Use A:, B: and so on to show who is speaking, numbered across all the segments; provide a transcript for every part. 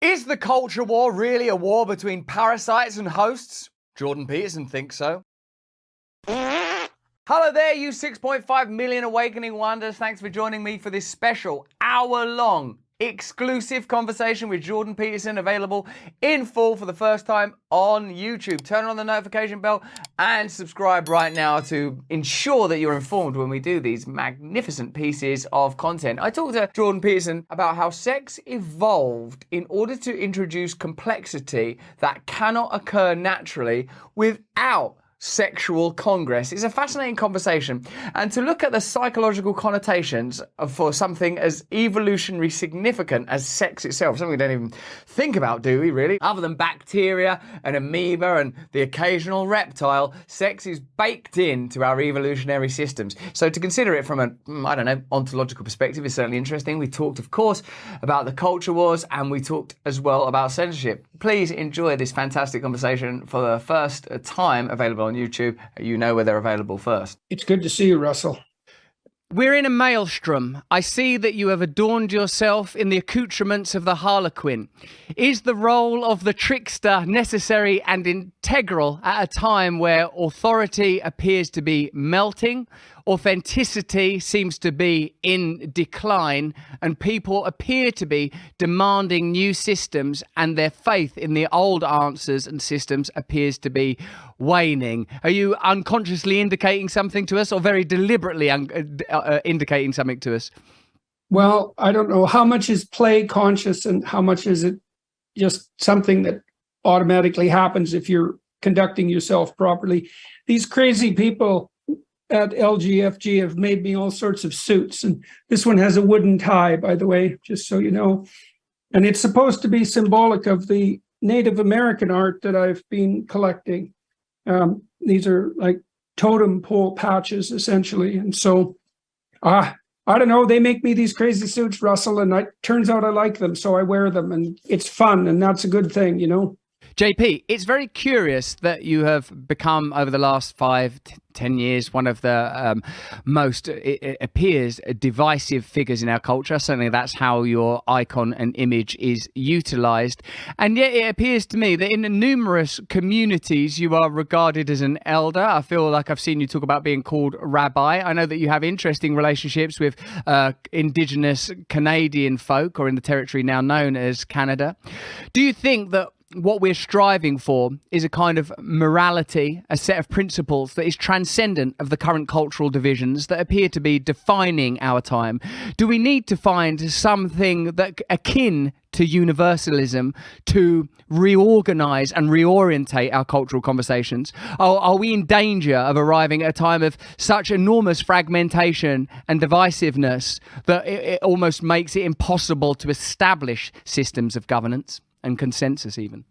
A: Is the culture war really a war between parasites and hosts? Jordan Peterson thinks so. Hello there, you 6.5 million awakening wonders. Thanks for joining me for this special hour-long exclusive conversation with Jordan Peterson, available in full for the first time on YouTube. Turn on the notification bell and subscribe right now to ensure that you're informed when we do these magnificent pieces of content. I talked to Jordan Peterson about how sex evolved in order to introduce complexity that cannot occur naturally without sexual congress. It's a fascinating conversation, and to look at the psychological connotations for something as evolutionary significant as sex itself, something we don't even think about, do we really? Other than bacteria and amoeba and the occasional reptile, sex is baked into our evolutionary systems. So to consider it from a, ontological perspective is certainly interesting. We talked, of course, about the culture wars, and we talked as well about censorship. Please enjoy this fantastic conversation for the first time, available on YouTube. You know where they're available first.
B: It's good to see you, Russell.
A: We're in a maelstrom. I see that you have adorned yourself in the accoutrements of the harlequin. Is the role of the trickster necessary and integral at a time where authority appears to be melting, authenticity seems to be in decline, and people appear to be demanding new systems, and their faith in the old answers and systems appears to be waning? Are you unconsciously indicating something to us, or very deliberately indicating something to us?
B: Well, I don't know how much is play conscious and how much is it just something that automatically happens if you're conducting yourself properly. These crazy people at LGFG have made me all sorts of suits, and this one has a wooden tie, by the way, just so you know, and it's supposed to be symbolic of the Native American art that I've been collecting. These are like totem pole patches, essentially. And so, I don't know, they make me these crazy suits, Russell, and it turns out I like them, so I wear them, and it's fun, and that's a good thing, you know?
A: JP, it's very curious that you have become, over the last 5-10 years, one of the most, it appears, divisive figures in our culture. Certainly that's how your icon and image is utilized. And yet it appears to me that in numerous communities you are regarded as an elder. I feel like I've seen you talk about being called rabbi. I know that you have interesting relationships with Indigenous Canadian folk, or in the territory now known as Canada. Do you think that what we're striving for is a kind of morality, a set of principles that is transcendent of the current cultural divisions that appear to be defining our time? Do we need to find something that akin to universalism to reorganize and reorientate our cultural conversations? Are we in danger of arriving at a time of such enormous fragmentation and divisiveness that it almost makes it impossible to establish systems of governance and consensus even?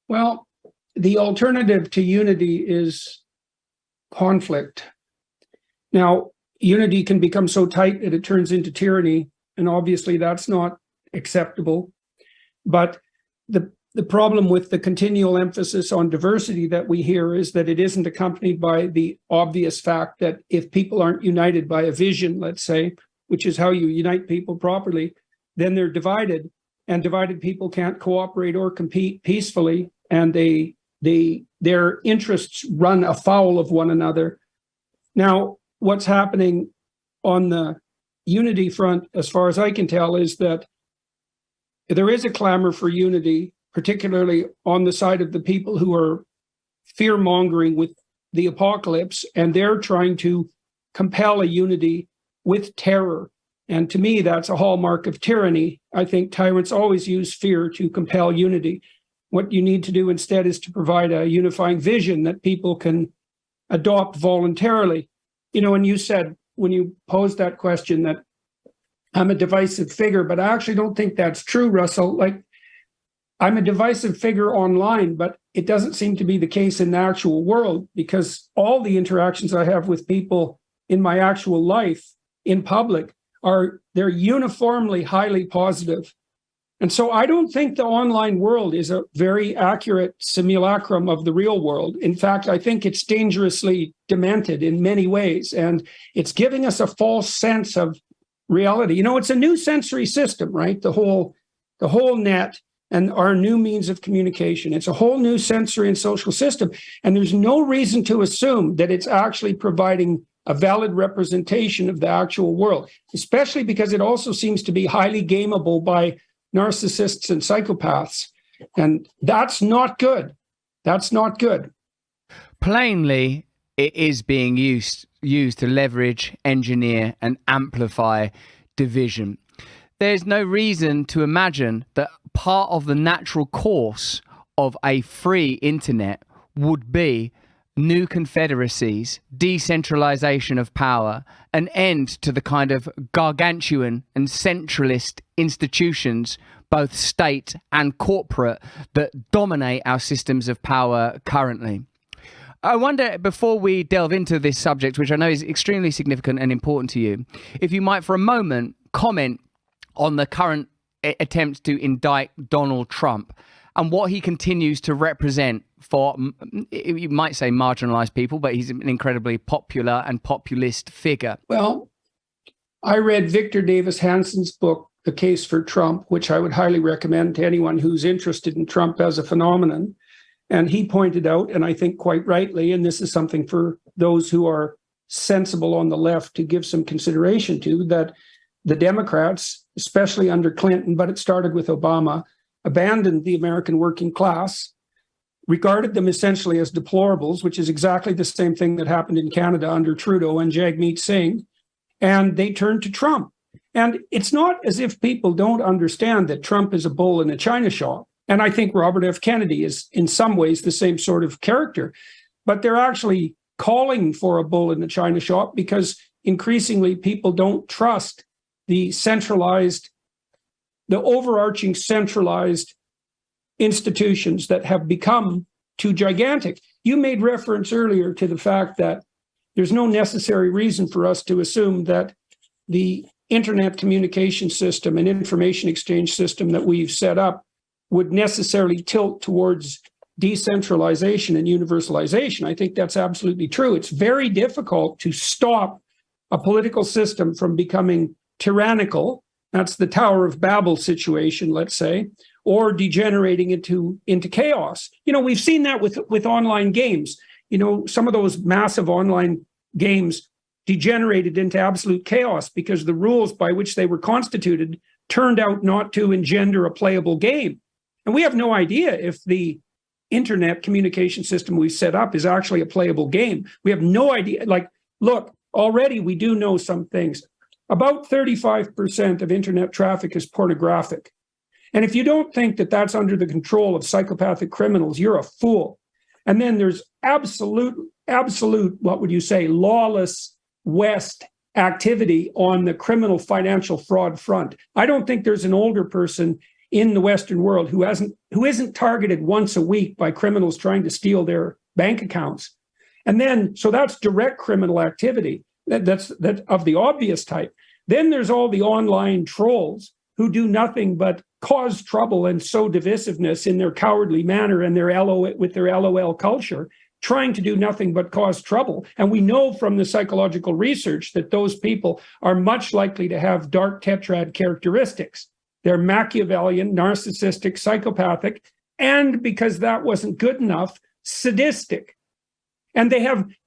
B: Well, the alternative to unity is conflict. Now, unity can become so tight that it turns into tyranny, and obviously that's not acceptable. But the problem with the continual emphasis on diversity that we hear is that it isn't accompanied by the obvious fact that if people aren't united by a vision, let's say, which is how you unite people properly, then they're divided. And divided people can't cooperate or compete peacefully, and their interests run afoul of one another. Now, what's happening on the unity front, as far as I can tell, is that there is a clamor for unity, particularly on the side of the people who are fear-mongering with the apocalypse, and they're trying to compel a unity with terror. And to me, that's a hallmark of tyranny. I think tyrants always use fear to compel unity. What you need to do instead is to provide a unifying vision that people can adopt voluntarily. You know, and you said when you posed that question that I'm a divisive figure, but I actually don't think that's true, Russell. Like, I'm a divisive figure online, but it doesn't seem to be the case in the actual world, because all the interactions I have with people in my actual life in public they're uniformly highly positive. And so I don't think the online world is a very accurate simulacrum of the real world. In fact, I think it's dangerously demented in many ways, and it's giving us a false sense of reality. You know, it's a new sensory system, right? The whole net and our new means of communication. It's a whole new sensory and social system. And there's no reason to assume that it's actually providing a valid representation of the actual world, especially because it also seems to be highly gameable by narcissists and psychopaths. And that's not good. That's not good.
A: Plainly, it is being used to leverage, engineer, and amplify division. There's no reason to imagine that part of the natural course of a free internet would be new confederacies, decentralization of power, an end to the kind of gargantuan and centralist institutions, both state and corporate, that dominate our systems of power currently. I wonder, before we delve into this subject, which I know is extremely significant and important to you, if you might for a moment comment on the current attempts to indict Donald Trump and what he continues to represent for, you might say, marginalized people, but he's an incredibly popular and populist figure.
B: Well, I read Victor Davis Hanson's book, The Case for Trump, which I would highly recommend to anyone who's interested in Trump as a phenomenon. And he pointed out, and I think quite rightly, and this is something for those who are sensible on the left to give some consideration to, that the Democrats, especially under Clinton, but it started with Obama, abandoned the American working class, regarded them essentially as deplorables, which is exactly the same thing that happened in Canada under Trudeau and Jagmeet Singh, and they turned to Trump. And it's not as if people don't understand that Trump is a bull in a china shop. And I think Robert F. Kennedy is in some ways the same sort of character, but they're actually calling for a bull in the china shop because increasingly people don't trust the overarching centralized institutions that have become too gigantic. You made reference earlier to the fact that there's no necessary reason for us to assume that the internet communication system and information exchange system that we've set up would necessarily tilt towards decentralization and universalization. I think that's absolutely true. It's very difficult to stop a political system from becoming tyrannical. That's the Tower of Babel situation, let's say, or degenerating into chaos. You know, we've seen that with online games. You know, some of those massive online games degenerated into absolute chaos because the rules by which they were constituted turned out not to engender a playable game. And we have no idea if the internet communication system we've set up is actually a playable game. We have no idea. Like, look, already we do know some things. About 35% of internet traffic is pornographic. And if you don't think that that's under the control of psychopathic criminals, you're a fool. And then there's absolute, what would you say, lawless West activity on the criminal financial fraud front. I don't think there's an older person in the Western world who isn't targeted once a week by criminals trying to steal their bank accounts. And then, so that's direct criminal activity. That's of the obvious type. Then there's all the online trolls who do nothing but cause trouble and sow divisiveness in their cowardly manner and with their LOL culture, trying to do nothing but cause trouble. And we know from the psychological research that those people are much likely to have dark tetrad characteristics. They're Machiavellian, narcissistic, psychopathic, and because that wasn't good enough, sadistic. And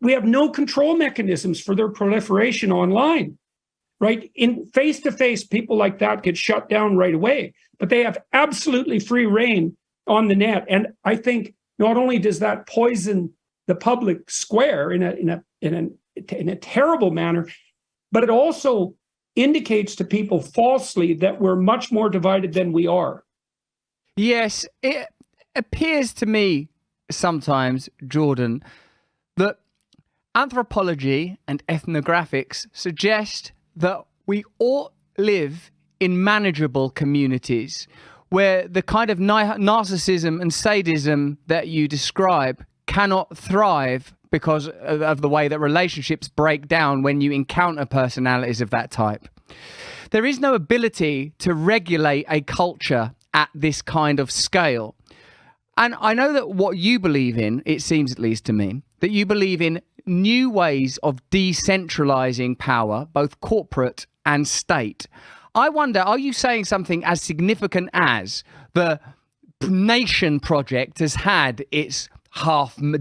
B: we have no control mechanisms for their proliferation online, right? In face-to-face, people like that get shut down right away, but they have absolutely free reign on the net. And I think not only does that poison the public square in a terrible manner, but it also indicates to people falsely that we're much more divided than we are.
A: Yes, it appears to me sometimes, Jordan, that anthropology and ethnographics suggest that we all live in manageable communities where the kind of narcissism and sadism that you describe cannot thrive because of the way that relationships break down when you encounter personalities of that type. There is no ability to regulate a culture at this kind of scale. And I know that what you believe in, it seems at least to me, that you believe in new ways of decentralizing power, both corporate and state. I wonder, are you saying something as significant as the nation project has had its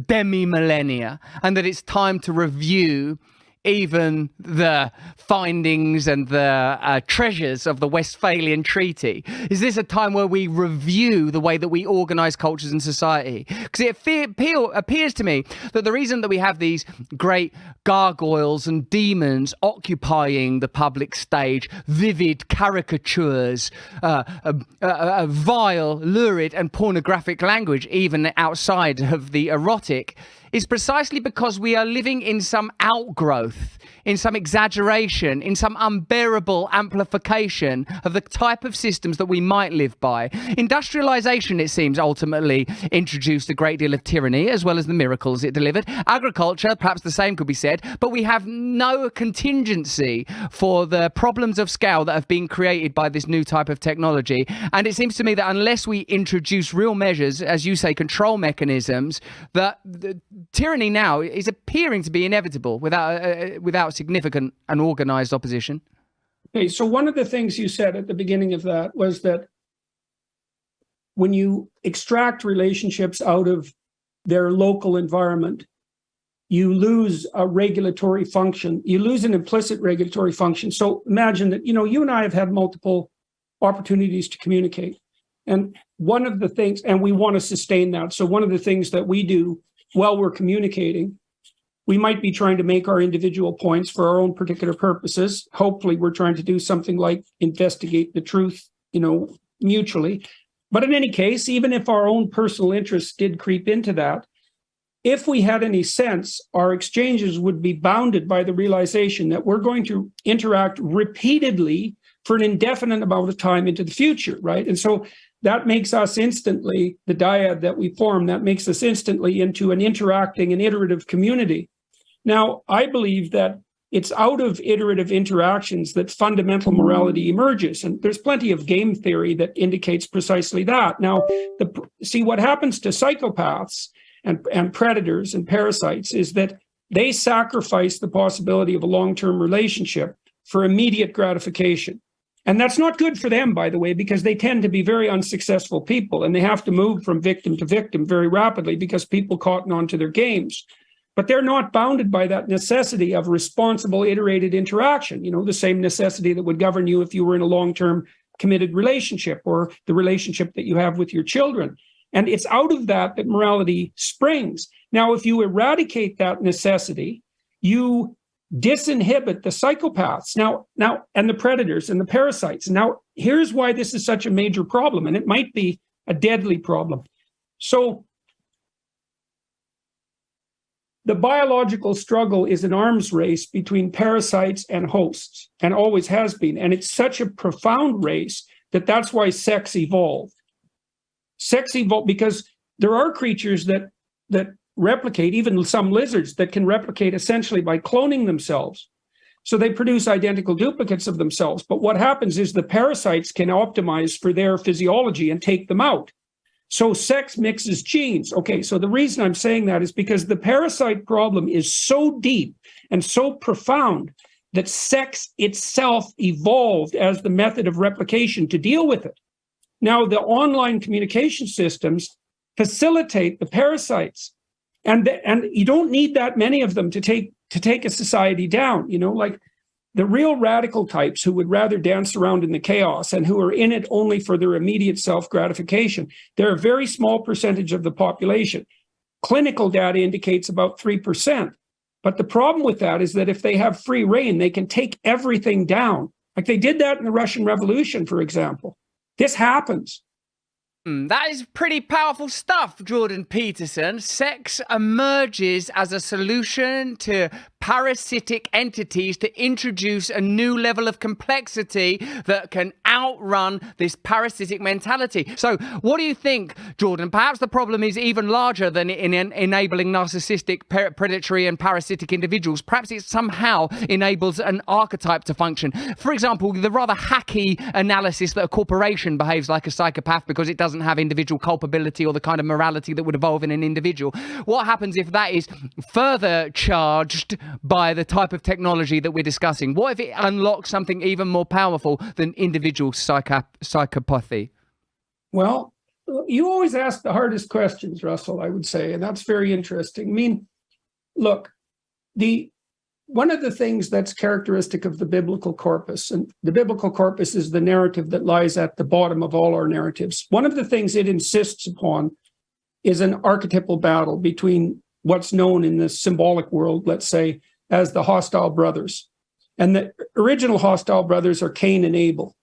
A: demi-millennia, and that it's time to review even the findings and the treasures of the Westphalian Treaty? Is this a time where we review the way that we organise cultures and society? Because it appears to me that the reason that we have these great gargoyles and demons occupying the public stage, vivid caricatures, vile, lurid and pornographic language, even outside of the erotic, is precisely because we are living in some outgrowth, in some exaggeration, in some unbearable amplification of the type of systems that we might live by. Industrialization, it seems, ultimately introduced a great deal of tyranny, as well as the miracles it delivered. Agriculture, perhaps the same could be said, but we have no contingency for the problems of scale that have been created by this new type of technology. And it seems to me that unless we introduce real measures, as you say, control mechanisms, that the tyranny now is appearing to be inevitable without significant and organized opposition.
B: Okay, so one of the things you said at the beginning of that was that when you extract relationships out of their local environment, you lose a regulatory function. You lose an implicit regulatory function. So imagine that, you and I have had multiple opportunities to communicate. And one of the things, and we want to sustain that. So one of the things that we do while we're communicating, we might be trying to make our individual points for our own particular purposes. Hopefully, we're trying to do something like investigate the truth, mutually. But in any case, even if our own personal interests did creep into that, if we had any sense, our exchanges would be bounded by the realization that we're going to interact repeatedly for an indefinite amount of time into the future, right? And so that makes us instantly, the dyad that we form, that makes us instantly into an interacting and iterative community. Now, I believe that it's out of iterative interactions that fundamental morality emerges. And there's plenty of game theory that indicates precisely that. Now, see what happens to psychopaths and predators and parasites is that they sacrifice the possibility of a long-term relationship for immediate gratification. And that's not good for them, by the way, because they tend to be very unsuccessful people, and they have to move from victim to victim very rapidly because people cotton on to their games. But they're not bounded by that necessity of responsible, iterated interaction, the same necessity that would govern you if you were in a long-term committed relationship or the relationship that you have with your children. And it's out of that morality springs. Now, if you eradicate that necessity, you disinhibit the psychopaths now, and the predators and the parasites. Now, here's why this is such a major problem, and it might be a deadly problem. So the biological struggle is an arms race between parasites and hosts, and always has been. And it's such a profound race that's why sex evolved. Sex evolved because there are creatures that replicate, even some lizards that can replicate essentially by cloning themselves. So they produce identical duplicates of themselves. But what happens is the parasites can optimize for their physiology and take them out. So sex mixes genes. Okay, so the reason I'm saying that is because the parasite problem is so deep and so profound that sex itself evolved as the method of replication to deal with it. Now, the online communication systems facilitate the parasites. And you don't need that many of them to take a society down, like the real radical types who would rather dance around in the chaos and who are in it only for their immediate self-gratification. They're a very small percentage of the population. Clinical data indicates about 3%. But the problem with that is that if they have free rein, they can take everything down. Like they did that in the Russian Revolution, for example. This happens.
A: That is pretty powerful stuff, Jordan Peterson. Sex emerges as a solution to parasitic entities to introduce a new level of complexity that can outrun this parasitic mentality. So what do you think, Jordan? Perhaps the problem is even larger than in enabling narcissistic, predatory and parasitic individuals. Perhaps it somehow enables an archetype to function. For example, the rather hacky analysis that a corporation behaves like a psychopath because it doesn't have individual culpability or the kind of morality that would evolve in an individual. What happens if that is further charged by the type of technology that we're discussing? What if it unlocks something even more powerful than individual psychopathy?
B: Well, you always ask the hardest questions, Russell, I would say, and that's very interesting. I mean, look, one of the things that's characteristic of the biblical corpus, and the biblical corpus is the narrative that lies at the bottom of all our narratives. One of the things it insists upon is an archetypal battle between what's known in the symbolic world, let's say, as the hostile brothers. And the original hostile brothers are Cain and Abel.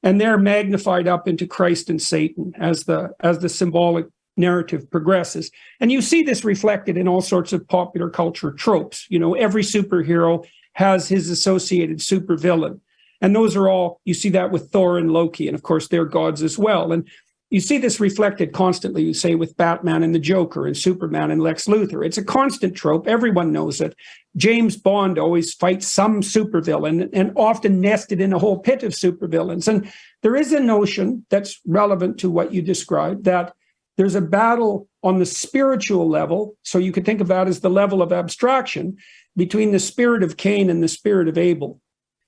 B: And they're magnified up into Christ and Satan as the symbolic narrative progresses. And you see this reflected in all sorts of popular culture tropes. You know, every superhero has his associated supervillain. And those are all, you see that with Thor and Loki, and of course they're gods as well. And you see this reflected constantly, you say, with Batman and the Joker and Superman and Lex Luthor. It's a constant trope. Everyone knows it. James Bond always fights some supervillain and often nested in a whole pit of supervillains. And there is a notion that's relevant to what you described, that there's a battle on the spiritual level. So you could think of that as the level of abstraction between the spirit of Cain and the spirit of Abel.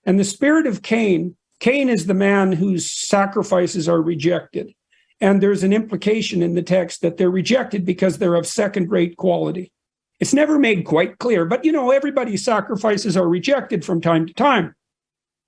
B: And the spirit of Cain is the man whose sacrifices are rejected. And there's an implication in the text that they're rejected because they're of second-rate quality. It's never made quite clear, but you know, everybody's sacrifices are rejected from time to time.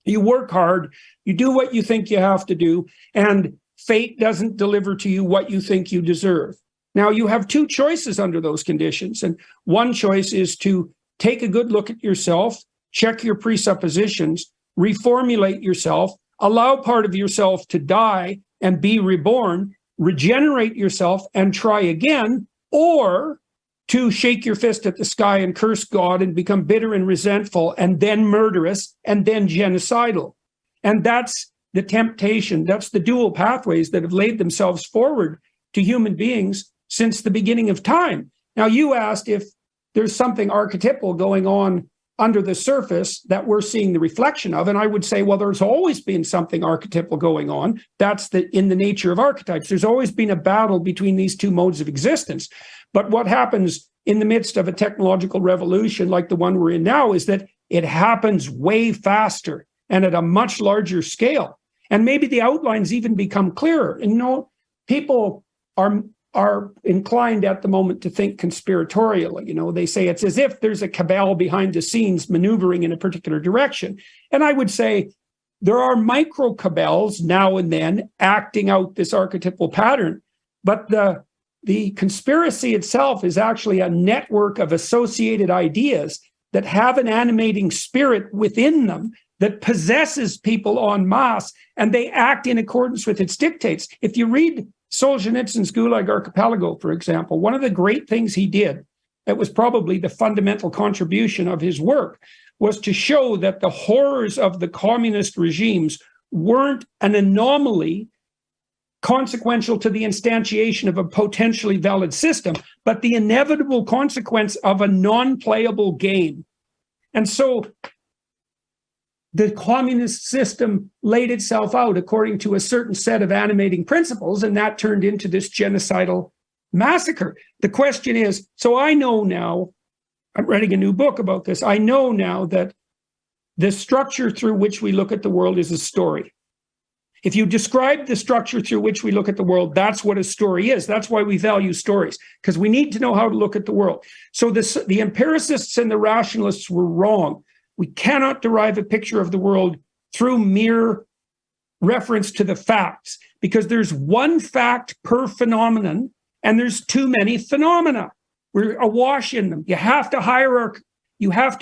B: You work hard, you do what you think you have to do, and fate doesn't deliver to you what you think you deserve. Now, you have two choices under those conditions. And one choice is to take a good look at yourself, check your presuppositions, reformulate yourself, allow part of yourself to die and be reborn, regenerate yourself and try again, or to shake your fist at the sky and curse God and become bitter and resentful and then murderous and then genocidal. And that's the temptation. That's the dual pathways that have laid themselves forward to human beings since the beginning of time. Now, you asked if there's something archetypal going on under the surface that we're seeing the reflection of. And I would say, well, there's always been something archetypal going on. That's in the nature of archetypes. There's always been a battle between these two modes of existence. But what happens in the midst of a technological revolution like the one we're in now is that it happens way faster and at a much larger scale. And maybe the outlines even become clearer. And you know, people are inclined at the moment to think conspiratorially. You know, they say it's as if there's a cabal behind the scenes maneuvering in a particular direction. And I would say there are micro cabals now and then acting out this archetypal pattern, but the conspiracy itself is actually a network of associated ideas that have an animating spirit within them that possesses people en masse, and they act in accordance with its dictates. If you read Solzhenitsyn's Gulag Archipelago, for example, one of the great things he did, that was probably the fundamental contribution of his work, was to show that the horrors of the communist regimes weren't an anomaly consequential to the instantiation of a potentially valid system, but the inevitable consequence of a non-playable game. And so the communist system laid itself out according to a certain set of animating principles, and that turned into this genocidal massacre. The question is, so I know now, I'm writing a new book about this, I know now that the structure through which we look at the world is a story. If you describe the structure through which we look at the world, that's what a story is. That's why we value stories, because we need to know how to look at the world. So the empiricists and the rationalists were wrong. We cannot derive a picture of the world through mere reference to the facts, because there's one fact per phenomenon, and there's too many phenomena. We're awash in them. You have to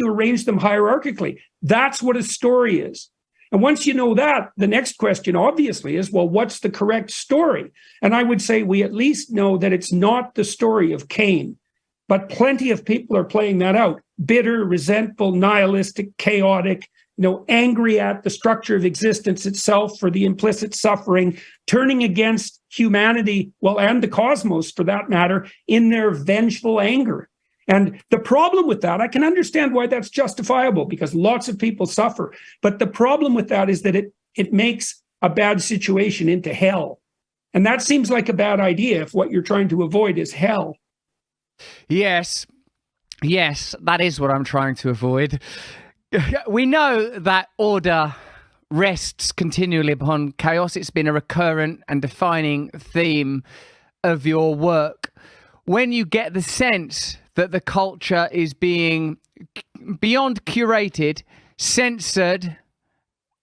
B: arrange them hierarchically. That's what a story is. And once you know that, the next question obviously is, well, what's the correct story? And I would say we at least know that it's not the story of Cain, but plenty of people are playing that out. Bitter, resentful, nihilistic, chaotic, angry at the structure of existence itself for the implicit suffering, turning against humanity, and the cosmos for that matter, in their vengeful anger. And the problem with that, I can understand why that's justifiable, because lots of people suffer. But the problem with that is that it makes a bad situation into hell. And that seems like a bad idea if what you're trying to avoid is hell.
A: Yes, that is what I'm trying to avoid. We know that order rests continually upon chaos. It's been a recurrent and defining theme of your work. When you get the sense that the culture is being beyond curated, censored,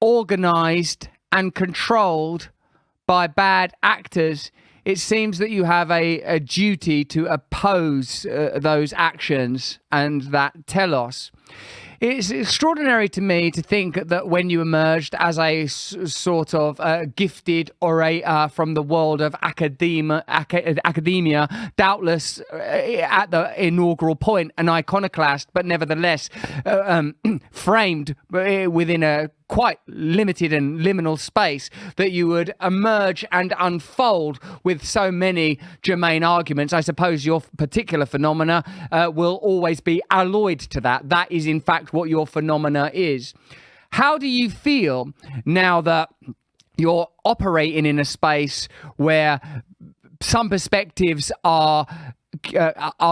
A: organized, and controlled by bad actors, it seems that you have a duty to oppose those actions and that telos. It's extraordinary to me to think that when you emerged as a sort of gifted orator from the world of academia, doubtless at the inaugural point, an iconoclast, but nevertheless framed within a quite limited and liminal space, that you would emerge and unfold with so many germane arguments. I suppose your particular phenomena will always be alloyed to that. That is, in fact, what your phenomena is. How do you feel now that you're operating in a space where some perspectives are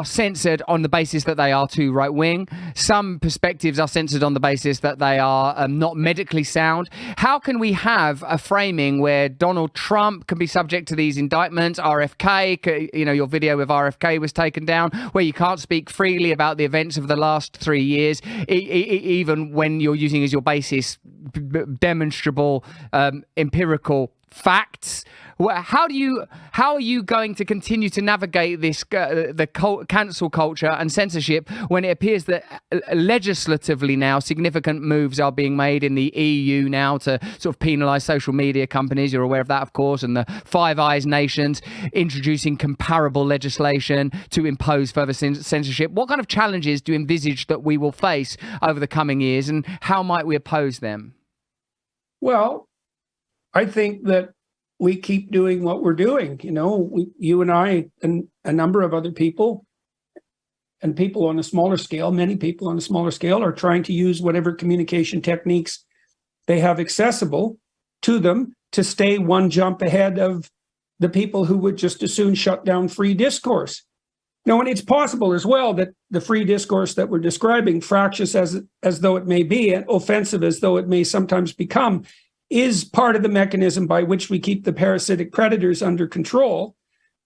A: censored on the basis that they are too right-wing? Some perspectives are censored on the basis that they are not medically sound. How can we have a framing where Donald Trump can be subject to these indictments, RFK, your video with RFK was taken down, where you can't speak freely about the events of the last 3 years, even when you're using as your basis demonstrable empirical facts? How are you going to continue to navigate this cancel culture and censorship when it appears that legislatively now significant moves are being made in the EU now to sort of penalise social media companies? You're aware of that, of course, and the Five Eyes nations introducing comparable legislation to impose further censorship. What kind of challenges do you envisage that we will face over the coming years, and how might we oppose them?
B: Well, I think that we keep doing what we're doing. You and I and a number of other people, and people on a smaller scale, many people on a smaller scale, are trying to use whatever communication techniques they have accessible to them to stay one jump ahead of the people who would just as soon shut down free discourse. Now, and it's possible as well that the free discourse that we're describing, fractious as though it may be, and offensive as though it may sometimes become, is part of the mechanism by which we keep the parasitic predators under control.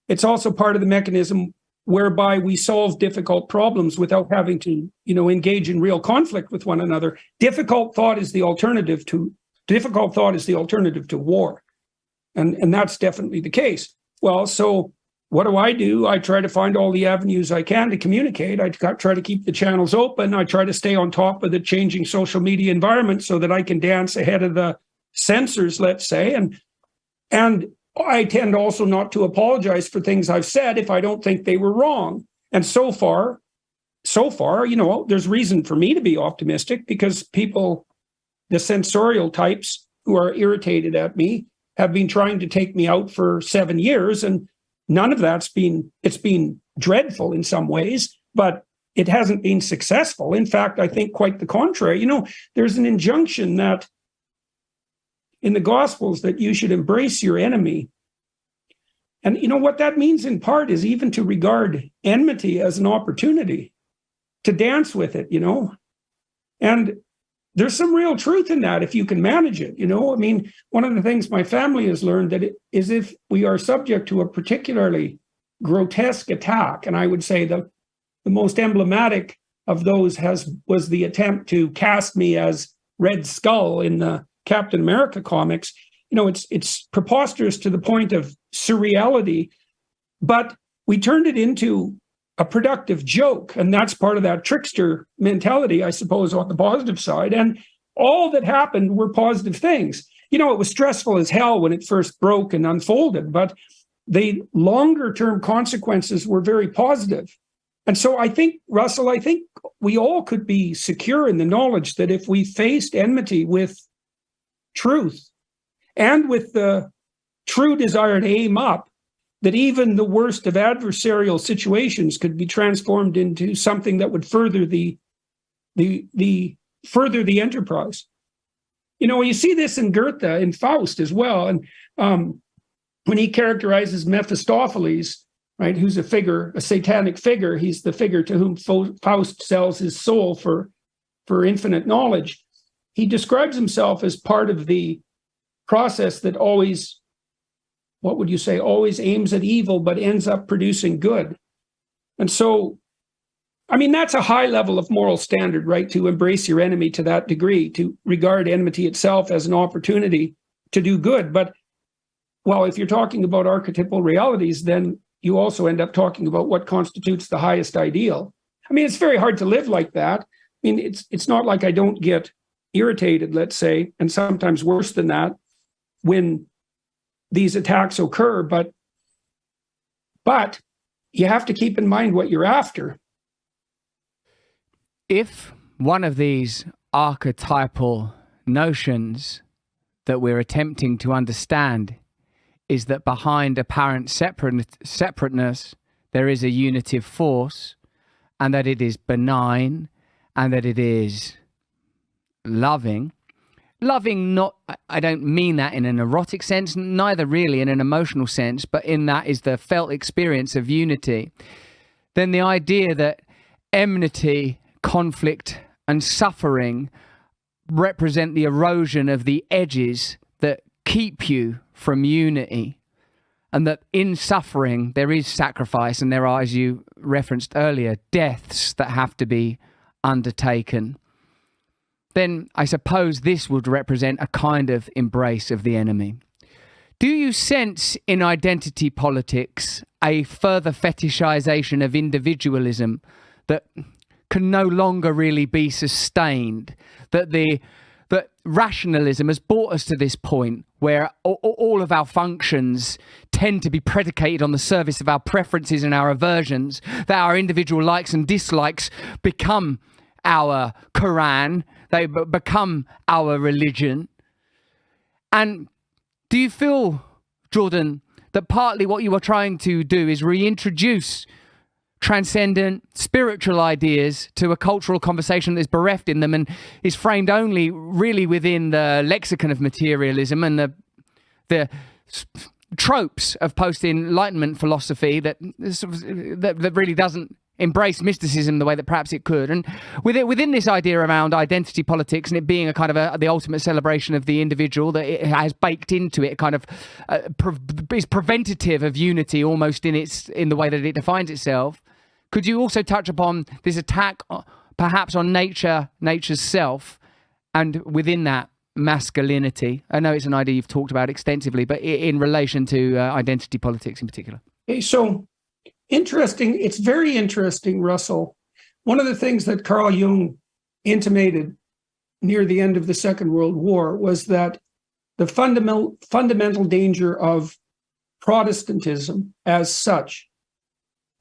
B: It's also part of the mechanism whereby we solve difficult problems without having to, engage in real conflict with one another. Difficult thought is the alternative to war. And that's definitely the case. Well, so what do? I try to find all the avenues I can to communicate. I try to keep the channels open. I try to stay on top of the changing social media environment so that I can dance ahead of the censors, let's say, and I tend also not to apologize for things I've said if I don't think they were wrong. And so far, there's reason for me to be optimistic, because people, the censorial types who are irritated at me, have been trying to take me out for 7 years, and none of that's it's been dreadful in some ways, but it hasn't been successful. In fact, I think quite the contrary. There's an injunction that in the Gospels that you should embrace your enemy. And what that means in part is even to regard enmity as an opportunity, to dance with it, And there's some real truth in that if you can manage it, one of the things my family has learned that is if we are subject to a particularly grotesque attack, and I would say the most emblematic of those was the attempt to cast me as Red Skull in the Captain America comics. It's preposterous to the point of surreality, but we turned it into a productive joke, and that's part of that trickster mentality, I suppose, on the positive side. And all that happened were positive things. It was stressful as hell when it first broke and unfolded, but the longer term consequences were very positive. And so I think, Russell, we all could be secure in the knowledge that if we faced enmity with truth and with the true desire to aim up, that even the worst of adversarial situations could be transformed into something that would further the enterprise. You see this in Goethe, in Faust as well. And when he characterizes Mephistopheles, right, who's a satanic figure, he's the figure to whom Faust sells his soul for infinite knowledge. he describes himself as part of the process that always, what would you say, always aims at evil, but ends up producing good. And so, I mean, that's a high level of moral standard, right? To embrace your enemy to that degree, to regard enmity itself as an opportunity to do good. But, well, if you're talking about archetypal realities, then you also end up talking about what constitutes the highest ideal. I mean, it's very hard to live like that. I mean, it's not like I don't get irritated, let's say, and sometimes worse than that, when these attacks occur, but you have to keep in mind what you're after.
A: If one of these archetypal notions that we're attempting to understand is that behind apparent separateness, there is a unitive force, and that it is benign, and that it is loving. Loving, not, I don't mean that in an erotic sense, neither really in an emotional sense, but in that is the felt experience of unity. Then the idea that enmity, conflict, and suffering represent the erosion of the edges that keep you from unity, and that in suffering there is sacrifice, and there are, as you referenced earlier, deaths that have to be undertaken. Then I suppose this would represent a kind of embrace of the enemy. Do you sense in identity politics a further fetishization of individualism that can no longer really be sustained? That rationalism has brought us to this point where all of our functions tend to be predicated on the service of our preferences and our aversions, that our individual likes and dislikes become our Quran, they become our religion. And do you feel, Jordan, that partly what you are trying to do is reintroduce transcendent spiritual ideas to a cultural conversation that is bereft in them and is framed only really within the lexicon of materialism and the tropes of post-Enlightenment philosophy that really doesn't embrace mysticism the way that perhaps it could? And within this idea around identity politics and it being a kind of the ultimate celebration of the individual, that it has baked into it kind of is preventative of unity almost in the way that it defines itself. Could you also touch upon this attack perhaps on nature's self, and within that masculinity? I know it's an idea you've talked about extensively, but in relation to identity politics in particular.
B: Okay, so interesting. It's very interesting, Russell. One of the things that Carl Jung intimated near the end of the Second World War was that the fundamental danger of Protestantism as such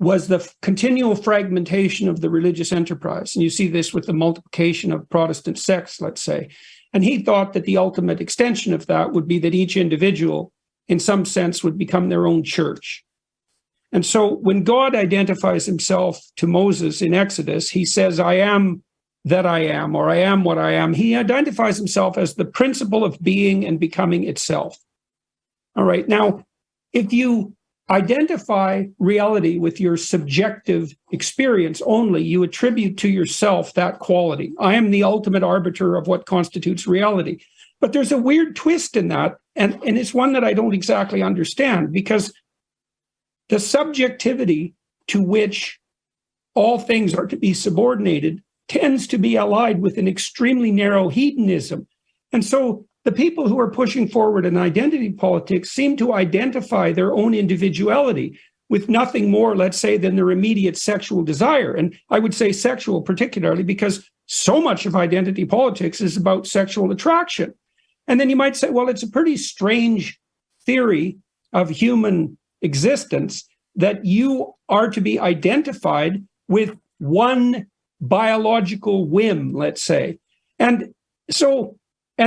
B: was the continual fragmentation of the religious enterprise. And you see this with the multiplication of Protestant sects, let's say. And he thought that the ultimate extension of that would be that each individual, in some sense, would become their own church. And so when God identifies himself to Moses in Exodus, he says, I am that I am, or I am what I am. He identifies himself as the principle of being and becoming itself. All right. Now, if you identify reality with your subjective experience only, you attribute to yourself that quality. I am the ultimate arbiter of what constitutes reality. But there's a weird twist in that, and it's one that I don't exactly understand, because the subjectivity to which all things are to be subordinated tends to be allied with an extremely narrow hedonism. And so the people who are pushing forward an identity politics seem to identify their own individuality with nothing more, let's say, than their immediate sexual desire. And I would say sexual particularly because so much of identity politics is about sexual attraction. And then you might say, well, it's a pretty strange theory of human existence that you are to be identified with one biological whim, let's say. And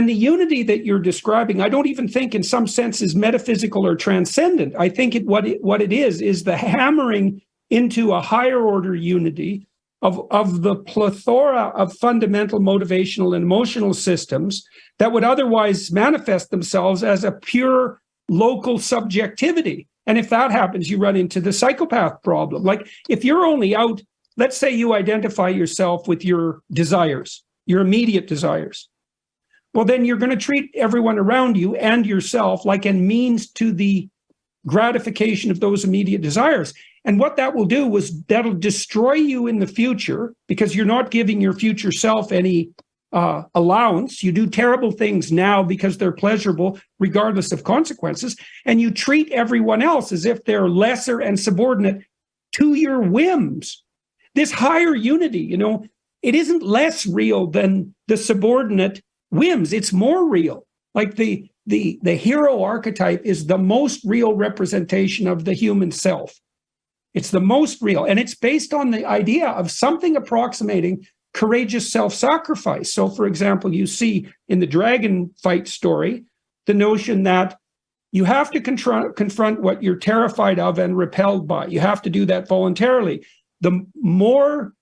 B: the unity that you're describing, I don't even think in some sense is metaphysical or transcendent. I think what it is the hammering into a higher order unity of the plethora of fundamental motivational and emotional systems that would otherwise manifest themselves as a pure local subjectivity. And if that happens, you run into the psychopath problem. Like if you're only out, let's say you identify yourself with your desires, your immediate desires. well, then you're going to treat everyone around you and yourself like a means to the gratification of those immediate desires. And what that will do is that'll destroy you in the future, because you're not giving your future self any allowance. You do terrible things now because they're pleasurable, regardless of consequences. And you treat everyone else as if they're lesser and subordinate to your whims. This higher unity, it isn't less real than the subordinate whims. It's more real. Like the hero archetype is the most real representation of the human self. It's the most real. And it's based on the idea of something approximating courageous self-sacrifice. So, for example, you see in the dragon fight story, the notion that you have to confront what you're terrified of and repelled by. You have to do that voluntarily. The more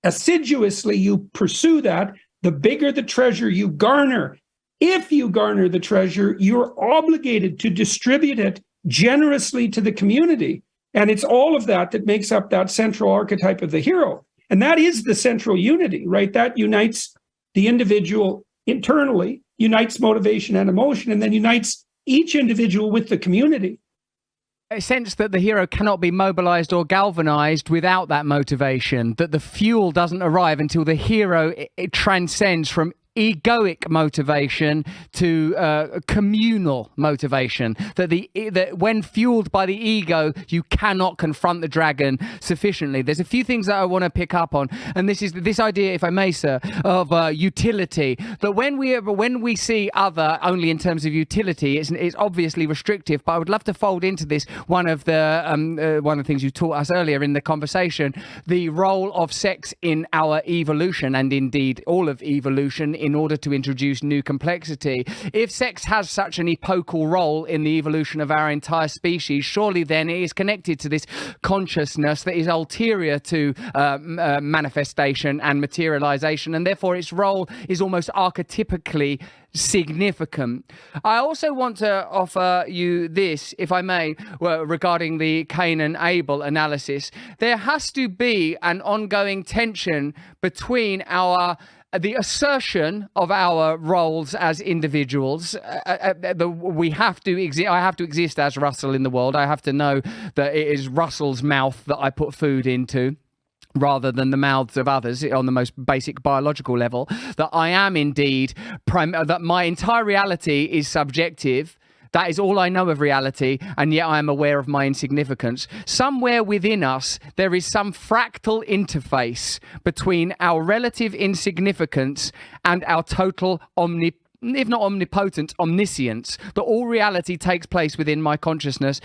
B: assiduously you pursue that, the bigger the treasure you garner. If you garner the treasure, you're obligated to distribute it generously to the community. And it's all of that that makes up that central archetype of the hero. And that is the central unity, right? That unites the individual internally, unites motivation and emotion, and then unites each individual with the community.
A: A sense that the hero cannot be mobilized or galvanized without that motivation, that the fuel doesn't arrive until the hero it transcends from egoic motivation to communal motivation, that when fueled by the ego, you cannot confront the dragon sufficiently. There's a few things that I want to pick up on, and this is this idea, if I may, sir, of utility. That when we see other only in terms of utility, it's obviously restrictive. But I would love to fold into this one of the things you taught us earlier in the conversation, the role of sex in our evolution, and indeed all of evolution, in order to introduce new complexity. If sex has such an epochal role in the evolution of our entire species, surely then it is connected to this consciousness that is ulterior to manifestation and materialization, and therefore its role is almost archetypically significant. I also want to offer you this, if I may, regarding the Cain and Abel analysis. There has to be an ongoing tension between the assertion of our roles as individuals. We have to exist. I have to exist as Russell in the world. I have to know that it is Russell's mouth that I put food into, rather than the mouths of others on the most basic biological level. That I am indeed, that my entire reality is subjective. That is all I know of reality, and yet I am aware of my insignificance. Somewhere within us, there is some fractal interface between our relative insignificance and our total if not omnipotent, omniscience, that all reality takes place within my consciousness,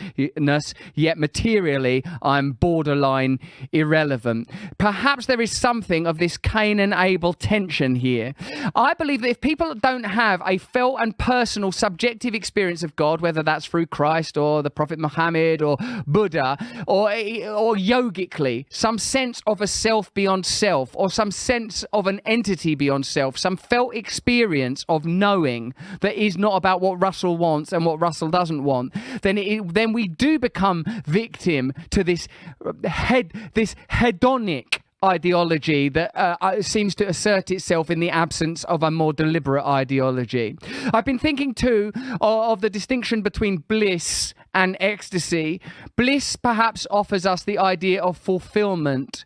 A: yet materially I'm borderline irrelevant. Perhaps there is something of this Cain and Abel tension here. I believe that if people don't have a felt and personal subjective experience of God, whether that's through Christ or the Prophet Muhammad or Buddha, or yogically, some sense of a self beyond self, or some sense of an entity beyond self, some felt experience of knowing that is not about what Russell wants and what Russell doesn't want, then we do become victim to this hedonic ideology that seems to assert itself in the absence of a more deliberate ideology. I've been thinking too of the distinction between bliss and ecstasy. Bliss perhaps offers us the idea of fulfillment.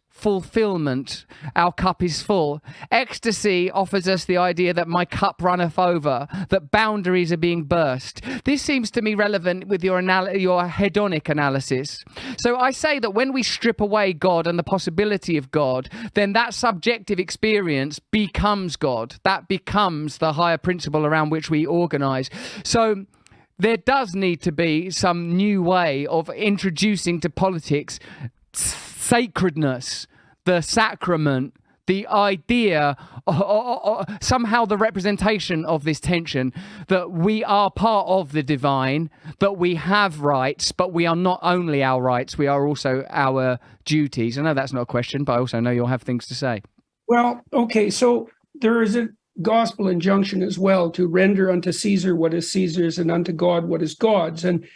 A: Our cup is full. Ecstasy offers us the idea that my cup runneth over, that boundaries are being burst. This seems to me relevant with your hedonic analysis. So I say that when we strip away God and the possibility of God, then that subjective experience becomes God. That becomes the higher principle around which we organize. So there does need to be some new way of introducing to politics sacredness, the sacrament, the idea, somehow the representation of this tension, that we are part of the divine, that we have rights, but we are not only our rights, we are also our duties. I know that's not a question, but I also know you'll have things to say.
B: Well, okay, so there is a gospel injunction as well to render unto Caesar what is Caesar's and unto God what is God's. And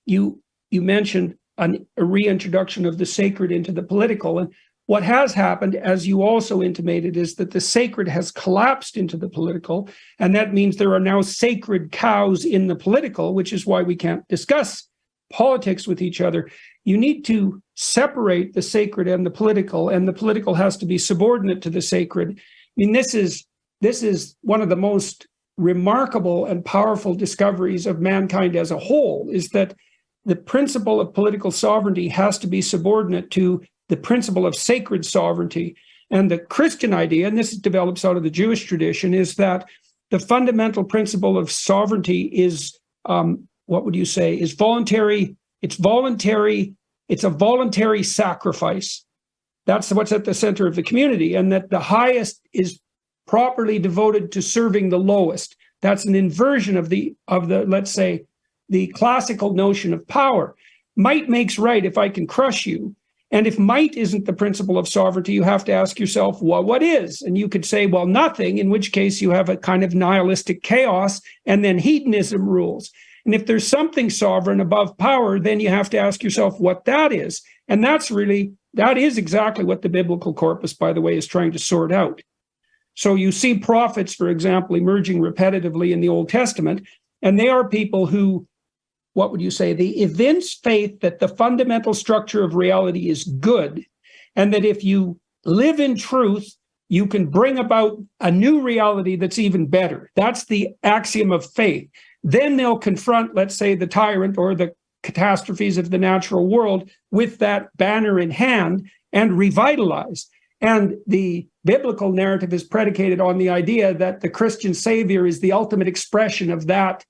B: you mentioned a reintroduction of the sacred into the political. And What has happened, as you also intimated, is that the sacred has collapsed into the political, and that means there are now sacred cows in the political, which is why we can't discuss politics with each other. You need to separate the sacred and the political has to be subordinate to the sacred. I mean, this is one of the most remarkable and powerful discoveries of mankind as a whole, is that the principle of political sovereignty has to be subordinate to the principle of sacred sovereignty. And the Christian idea, and this develops out of the Jewish tradition, is that the fundamental principle of sovereignty is, what would you say, is voluntary. It's voluntary. It's a voluntary sacrifice. That's what's at the center of the community, and that the highest is properly devoted to serving the lowest. That's an inversion of the let's say, the classical notion of power. Might makes right if I can crush you. And if might isn't the principle of sovereignty, you have to ask yourself, well, what is? And you could say, well, nothing, in which case you have a kind of nihilistic chaos, and then hedonism rules. And if there's something sovereign above power, then you have to ask yourself what that is. And that is exactly what the biblical corpus, by the way, is trying to sort out. So you see prophets, for example, emerging repetitively in the Old Testament, and they are people who, what would you say, they evince faith that the fundamental structure of reality is good, and that if you live in truth, you can bring about a new reality that's even better. That's the axiom of faith. Then they'll confront, let's say, the tyrant or the catastrophes of the natural world with that banner in hand and revitalize. And the biblical narrative is predicated on the idea that the Christian Savior is the ultimate expression of that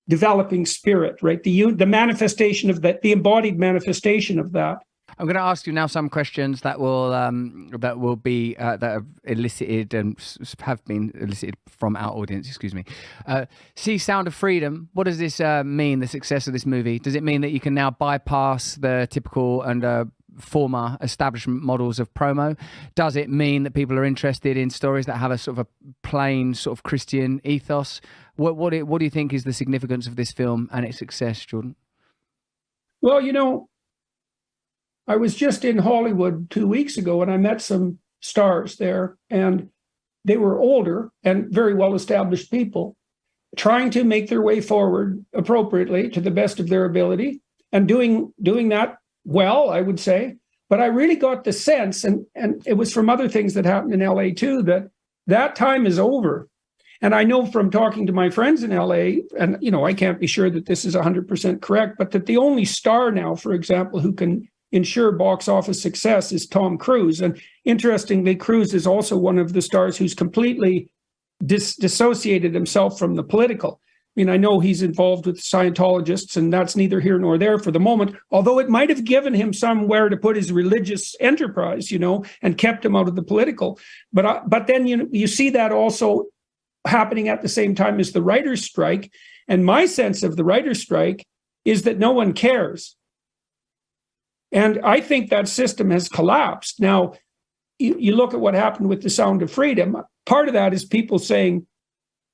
B: developing spirit, right? The manifestation of that, the embodied manifestation of that.
A: I'm going to ask you now some questions that will be that have elicited and have been elicited from our audience. Excuse me. See Sound of Freedom. What does this mean? The success of this movie? Does it mean that you can now bypass the typical and former establishment models of promo? Does it mean that people are interested in stories that have a sort of a plain sort of Christian ethos? What do you think is the significance of this film and its success, Jordan?
B: Well, I was just in Hollywood 2 weeks ago, and I met some stars there, and they were older and very well-established people trying to make their way forward appropriately to the best of their ability and doing that well, I would say. But I really got the sense, and it was from other things that happened in LA too, that time is over. And I know from talking to my friends in LA, and I can't be sure that this is 100% correct, but that the only star now, for example, who can ensure box office success is Tom Cruise. And interestingly, Cruise is also one of the stars who's completely dissociated himself from the political. I mean, I know he's involved with Scientologists, and that's neither here nor there for the moment, although it might have given him somewhere to put his religious enterprise, and kept him out of the political. But then you see that also happening at the same time as the writer's strike. And my sense of the writer's strike is that no one cares. And I think that system has collapsed. Now, you look at what happened with The Sound of Freedom. Part of that is people saying,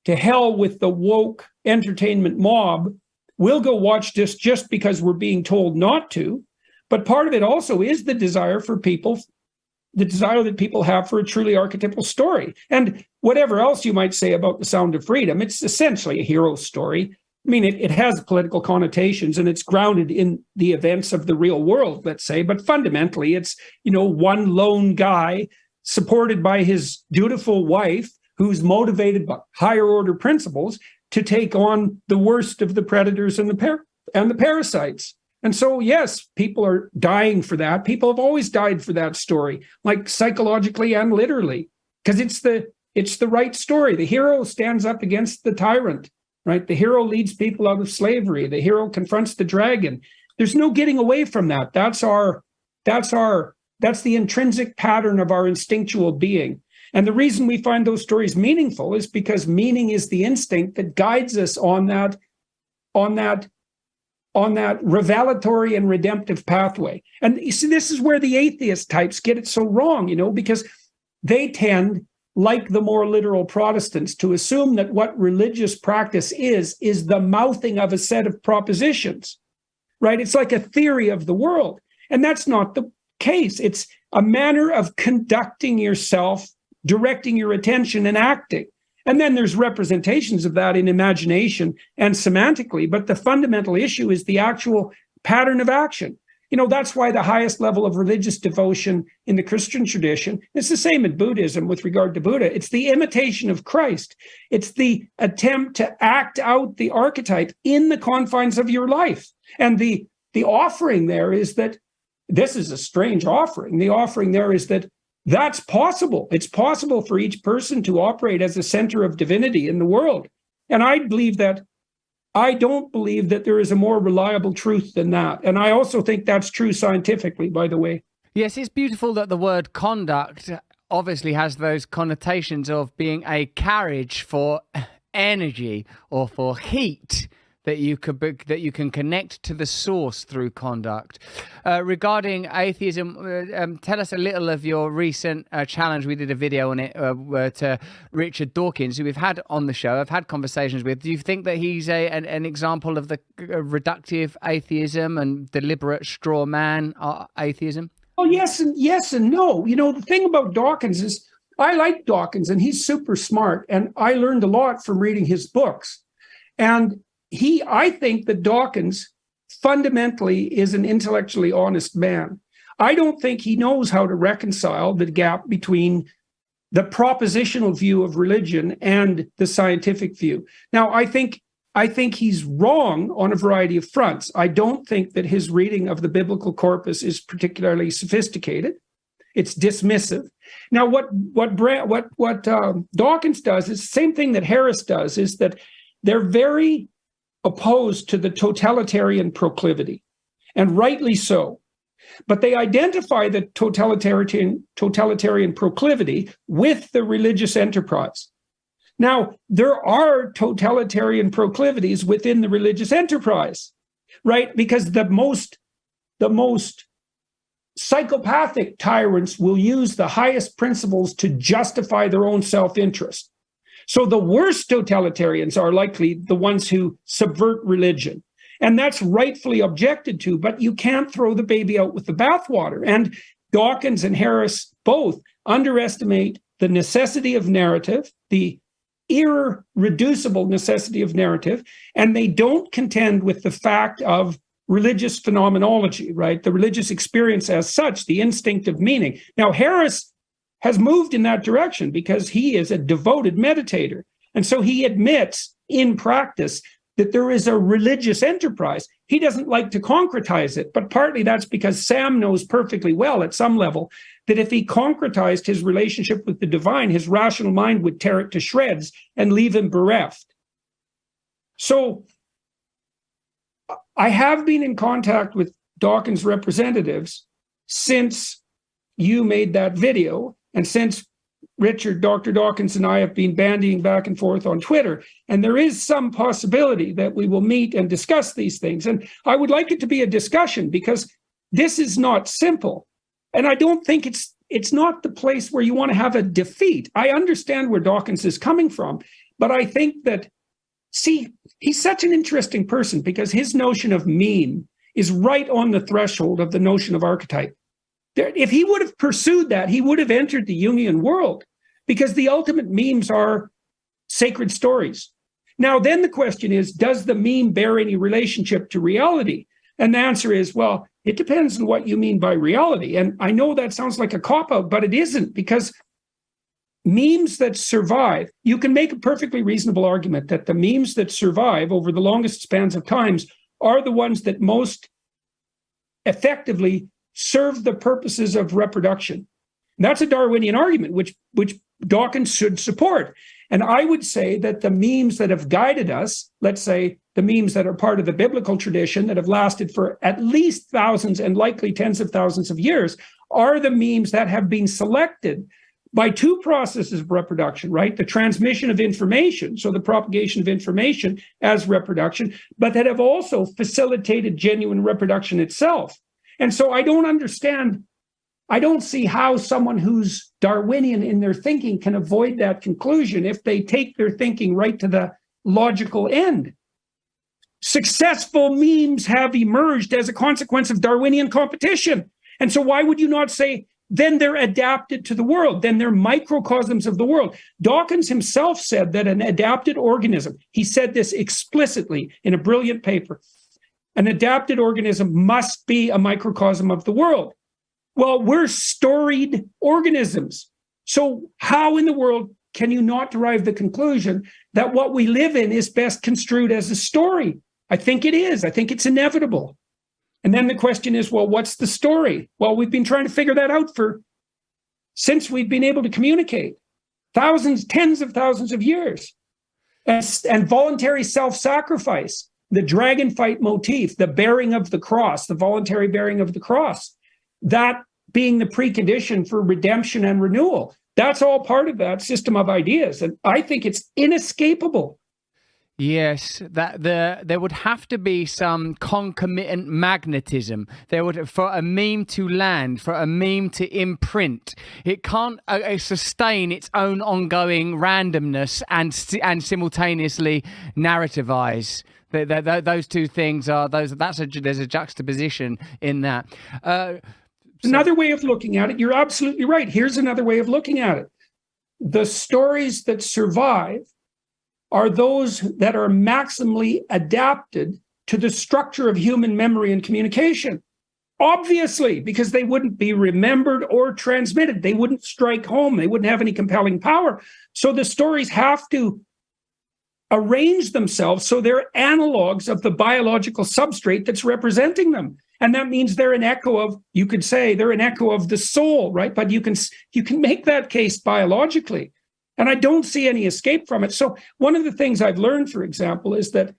B: to hell with the woke entertainment mob. We'll go watch this just because we're being told not to. But part of it also is the desire that people have for a truly archetypal story. And whatever else you might say about The Sound of Freedom, it's essentially a hero story. I mean, it has political connotations, and it's grounded in the events of the real world, let's say. But fundamentally, it's, one lone guy supported by his dutiful wife, who's motivated by higher order principles to take on the worst of the predators and the parasites. And so, yes, people are dying for that. People have always died for that story, like psychologically and literally, because it's the right story. The hero stands up against the tyrant. Right? The hero leads people out of slavery. The hero confronts the dragon. There's no getting away from that. That's the intrinsic pattern of our instinctual being. And the reason we find those stories meaningful is because meaning is the instinct that guides us on that revelatory and redemptive pathway. And you see, this is where the atheist types get it so wrong, because they tend, like the more literal Protestants, to assume that what religious practice is the mouthing of a set of propositions, right? It's like a theory of the world. And that's not the case. It's a manner of conducting yourself, directing your attention and acting. And then there's representations of that in imagination and semantically, but the fundamental issue is the actual pattern of action. You know, that's why the highest level of religious devotion in the Christian tradition, it's the same in Buddhism with regard to Buddha. It's the imitation of Christ. It's the attempt to act out the archetype in the confines of your life. And the offering there is that this is a strange offering. The offering there is that that's possible. It's possible for each person to operate as a center of divinity in the world. And I don't believe that there is a more reliable truth than that. And I also think that's true scientifically, by the way.
A: Yes, it's beautiful that the word conduct obviously has those connotations of being a carriage for energy or for heat that you can connect to the source through conduct. Regarding atheism, tell us a little of your recent challenge. We did a video on it to Richard Dawkins, who we've had on the show. I've had conversations with. Do you think that he's an example of the reductive atheism and deliberate straw man atheism?
B: Oh, yes and no. You know, the thing about Dawkins is I like Dawkins, and he's super smart, and I learned a lot from reading his books. And I think that Dawkins fundamentally is an intellectually honest man. I don't think he knows how to reconcile the gap between the propositional view of religion and the scientific view. Now, I think he's wrong on a variety of fronts. I don't think that his reading of the biblical corpus is particularly sophisticated. It's dismissive. Now, what Dawkins does is the same thing that Harris does, is that they're very opposed to the totalitarian proclivity, and rightly so. But they identify the totalitarian proclivity with the religious enterprise. Now, there are totalitarian proclivities within the religious enterprise, right? Because the most psychopathic tyrants will use the highest principles to justify their own self-interest. So the worst totalitarians are likely the ones who subvert religion. And that's rightfully objected to, but you can't throw the baby out with the bathwater. And Dawkins and Harris both underestimate the necessity of narrative, the irreducible necessity of narrative, and they don't contend with the fact of religious phenomenology, right? The religious experience as such, the instinct of meaning. Now, Harris has moved in that direction because he is a devoted meditator. And so he admits in practice that there is a religious enterprise. He doesn't like to concretize it, but partly that's because Sam knows perfectly well at some level that if he concretized his relationship with the divine, his rational mind would tear it to shreds and leave him bereft. So I have been in contact with Dawkins representatives since you made that video, and since Dr. Dawkins and I have been bandying back and forth on Twitter, and there is some possibility that we will meet and discuss these things. And I would like it to be a discussion because this is not simple. And I don't think it's not the place where you want to have a defeat. I understand where Dawkins is coming from, but I think that, see, he's such an interesting person because his notion of mean is right on the threshold of the notion of archetype. If he would have pursued that, he would have entered the Jungian world because the ultimate memes are sacred stories. Now, then the question is, does the meme bear any relationship to reality? And the answer is, well, it depends on what you mean by reality. And I know that sounds like a cop-out, but it isn't, because memes that survive, you can make a perfectly reasonable argument that the memes that survive over the longest spans of times are the ones that most effectively serve the purposes of reproduction. And that's a Darwinian argument, which Dawkins should support. And I would say that the memes that have guided us, let's say the memes that are part of the biblical tradition that have lasted for at least thousands and likely tens of thousands of years, are the memes that have been selected by two processes of reproduction, right? The transmission of information, so the propagation of information as reproduction, but that have also facilitated genuine reproduction itself. And so I don't see how someone who's Darwinian in their thinking can avoid that conclusion if they take their thinking right to the logical end. Successful memes have emerged as a consequence of Darwinian competition. And so why would you not say, then they're adapted to the world, then they're microcosms of the world? Dawkins himself said that an adapted organism, he said this explicitly in a brilliant paper, an adapted organism must be a microcosm of the world. Well, we're storied organisms. So how in the world can you not derive the conclusion that what we live in is best construed as a story? I think it is. I think it's inevitable. And then the question is, well, what's the story? Well, we've been trying to figure that out since we've been able to communicate. Thousands, tens of thousands of years. And voluntary self-sacrifice, the dragon fight motif, the bearing of the cross, the voluntary bearing of the cross, that being the precondition for redemption and renewal. That's all part of that system of ideas. And I think it's inescapable.
A: Yes, that there would have to be some concomitant magnetism. There would, for a meme to land, for a meme to imprint. It can't sustain its own ongoing randomness and simultaneously narrativize. Those two things are those. There's a juxtaposition in that.
B: Another way of looking at it, you're absolutely right. Here's another way of looking at it. The stories that survive are those that are maximally adapted to the structure of human memory and communication. Obviously, because they wouldn't be remembered or transmitted. They wouldn't strike home. They wouldn't have any compelling power. So the stories have to arrange themselves so they're analogs of the biological substrate that's representing them. And that means they're an echo of, you could say, they're an echo of the soul, right? But you can make that case biologically. And I don't see any escape from it. So one of the things I've learned, for example, is that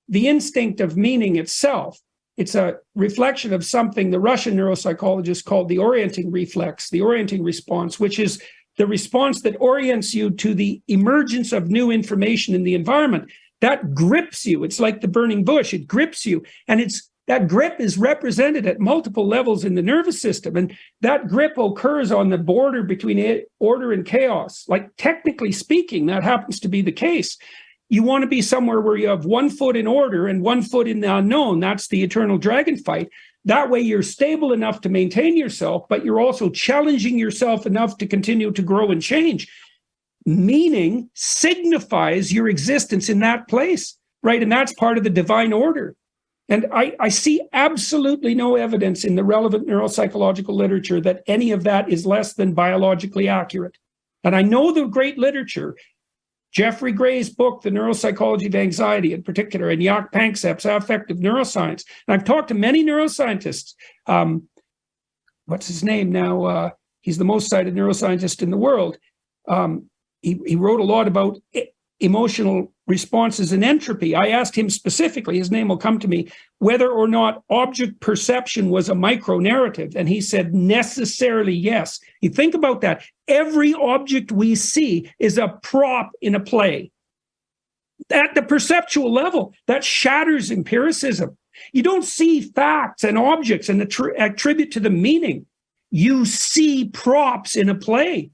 B: the instinct of meaning itself, it's a reflection of something the Russian neuropsychologist called the orienting reflex, the orienting response, which is the response that orients you to the emergence of new information in the environment. That grips you. It's like the burning bush. It grips you. And that grip is represented at multiple levels in the nervous system. And that grip occurs on the border between order and chaos. Like, technically speaking, that happens to be the case. You want to be somewhere where you have 1 foot in order and 1 foot in the unknown. That's the eternal dragon fight. That way you're stable enough to maintain yourself, but you're also challenging yourself enough to continue to grow and change. Meaning signifies your existence in that place, right? And that's part of the divine order. And I see absolutely no evidence in the relevant neuropsychological literature that any of that is less than biologically accurate. And I know the great literature, Jeffrey Gray's book, The Neuropsychology of Anxiety in particular, and Jaak Panksepp's Affective Neuroscience. And I've talked to many neuroscientists. What's his name now? He's the most cited neuroscientist in the world. He wrote a lot about emotional responses and entropy. I asked him specifically, his name will come to me, whether or not object perception was a micro-narrative. And he said, necessarily yes. You think about that. Every object we see is a prop in a play. At the perceptual level, that shatters empiricism. You don't see facts and objects and attribute to them meaning. You see props in a play.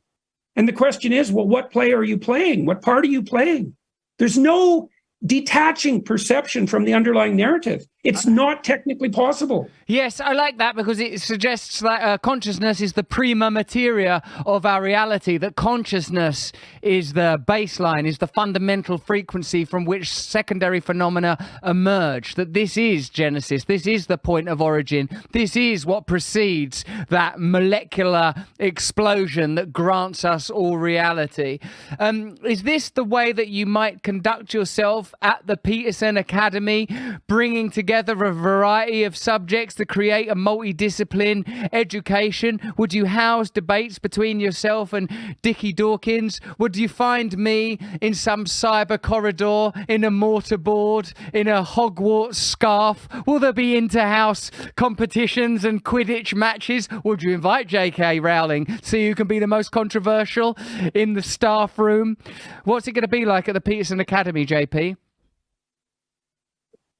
B: And the question is, well, what play are you playing? What part are you playing? There's no detaching perception from the underlying narrative. It's not technically possible.
A: Yes, I like that because it suggests that consciousness is the prima materia of our reality, that consciousness is the baseline, is the fundamental frequency from which secondary phenomena emerge, that this is Genesis, this is the point of origin, this is what precedes that molecular explosion that grants us all reality. Is this the way that you might conduct yourself at the Peterson Academy, bringing together a variety of subjects to create a multidiscipline education? Would you house debates between yourself and Dickie Dawkins? Would you find me in some cyber corridor, in a mortarboard, in a Hogwarts scarf? Will there be inter-house competitions and Quidditch matches? Would you invite J.K. Rowling so you can be the most controversial in the staff room? What's it going to be like at the Peterson Academy, JP?